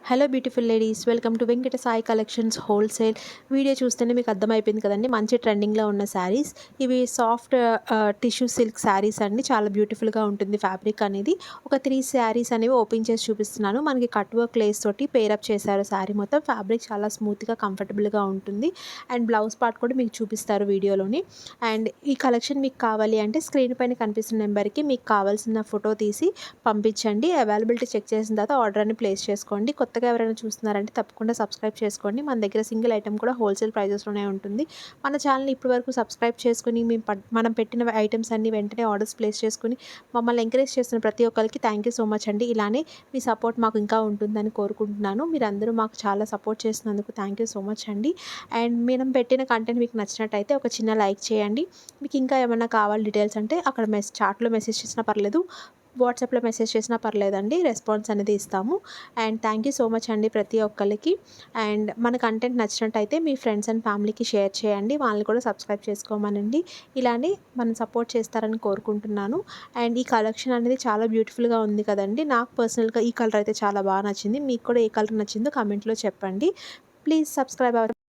Hello beautiful ladies, welcome to Venkata Sai collections wholesale. Video చూస్తేనే మీకు అర్థమైపోయింది కదండి, మంచి ట్రెండింగ్లో ఉన్న శారీస్ ఇవి. సాఫ్ట్ టిష్యూ సిల్క్ శారీస్ అండి, చాలా బ్యూటిఫుల్గా ఉంటుంది ఫ్యాబ్రిక్ అనేది. ఒక 3 శారీస్ అనేవి ఓపెన్ చేసి చూపిస్తున్నాను. మనకి కట్ వర్క్ లేస్ తోటి పేరప్ చేశారు శారీ మొత్తం. ఫ్యాబ్రిక్ చాలా స్మూత్గా కంఫర్టబుల్గా ఉంటుంది. అండ్ బ్లౌజ్ పార్ట్ కూడా మీకు చూపిస్తారు వీడియోలోని. అండ్ ఈ కలెక్షన్ మీకు కావాలి అంటే స్క్రీన్ పైన కనిపిస్తున్న నెంబర్కి మీకు కావాల్సిన ఫోటో తీసి పంపించండి. అవైలబిలిటీ చెక్ చేసిన తర్వాత ఆర్డర్ అని ప్లేస్ చేసుకోండి. కొత్తగా ఎవరైనా చూస్తున్నారంటే తప్పకుండా సబ్స్క్రైబ్ చేసుకోండి. మన దగ్గర సింగిల్ ఐటమ్ కూడా హోల్సేల్ ప్రైజెస్లోనే ఉంటుంది. మన ఛానల్ని ఇప్పటివరకు సబ్స్క్రైబ్ చేసుకుని మనం పెట్టిన ఐటమ్స్ అన్ని వెంటనే ఆర్డర్స్ ప్లేస్ చేసుకుని మమ్మల్ని ఎంకరేజ్ చేస్తున్న ప్రతి ఒక్కరికి థ్యాంక్ యూ సో మచ్ అండి. ఇలానే మీ సపోర్ట్ మాకు ఇంకా ఉంటుందని కోరుకుంటున్నాను. మీరందరూ మాకు చాలా సపోర్ట్ చేసినందుకు థ్యాంక్ యూ సో మచ్ అండి. అండ్ మనం పెట్టిన కంటెంట్ మీకు నచ్చినట్టయితే ఒక చిన్న లైక్ చేయండి. మీకు ఇంకా ఏమైనా కావాలి డీటెయిల్స్ అంటే అక్కడ చాట్లో మెసేజ్ చేసినా పర్లేదు, వాట్సాప్లో మెసేజ్ చేసినా పర్లేదండి, రెస్పాన్స్ అనేది ఇస్తాము. And thank you so much అండి ప్రతి ఒక్కరికి. అండ్ మన కంటెంట్ నచ్చినట్టయితే మీ ఫ్రెండ్స్ అండ్ ఫ్యామిలీకి షేర్ చేయండి, వాళ్ళని కూడా సబ్స్క్రైబ్ చేసుకోమనండి. ఇలానే మనం సపోర్ట్ చేస్తారని కోరుకుంటున్నాను. అండ్ ఈ కలెక్షన్ అనేది చాలా బ్యూటిఫుల్గా ఉంది కదండి. నాకు పర్సనల్గా ఈ కలర్ అయితే చాలా బాగా నచ్చింది. మీకు కూడా ఏ కలర్ నచ్చిందో కామెంట్లో చెప్పండి. Please subscribe